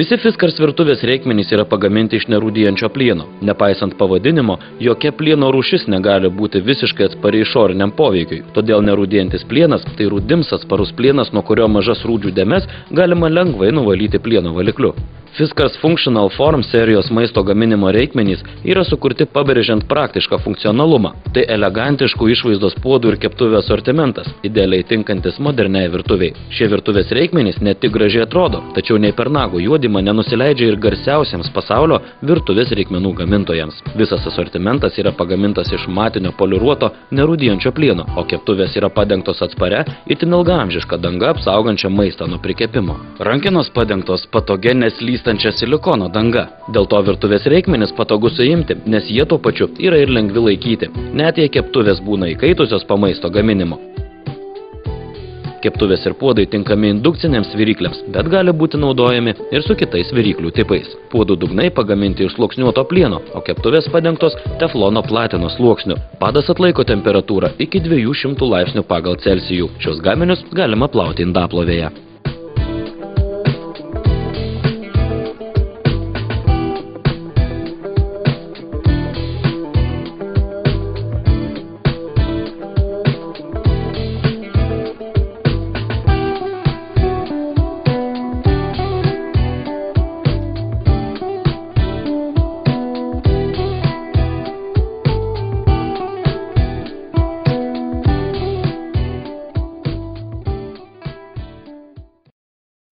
Visi Fiskars virtuvės reikmenys yra pagaminti iš nerūdijančio plieno. Nepaisant pavadinimo, jokia plieno rūšis negali būti visiškai atspari išoriniam poveikiui. Todėl nerūdijantis plienas tai rūdims atsparus plienas, nuo kurio mažas rūdžių dėmes galima lengvai nuvalyti plieno valikliu. Fiskars Functional Form serijos maisto gaminimo reikmenys yra sukurti pabrėžiant praktišką funkcionalumą. Tai elegantiškų išvaizdos puodų ir keptuvių asortimentas, idealiai tinkantis moderniai virtuviai. Šie virtuvės reikmenys ne tik gražiai atrodo, tačiau nei per nago juodimą nenusileidžia ir garsiausiems pasaulio virtuvės reikmenų gamintojams. Visas asortimentas yra pagamintas iš matinio poliruoto nerūdijančio plieno, o keptuvės yra padengtos atsparia, itin ilgaamžiška danga apsaugančia maistą nuo prikepimo. Rankenos padengtos patogenės slystančia silikono danga. Dėl to virtuvės reikmenis patogu suimti, nes jie tuo pačiu yra ir lengvi laikyti, net jei keptuvės būna įkaitusios po maisto gaminimo. Keptuvės ir puodai tinkami indukciniams virykliams, bet gali būti naudojami ir su kitais viryklių tipais. Puodų dugnai pagaminti iš sluoksniuoto plieno, o keptuvės padengtos teflono platinos sluoksniu. Padas atlaiko temperatūrą iki 200 laipsnių pagal Celsijų. Šios gaminius galima plauti indaplovėje.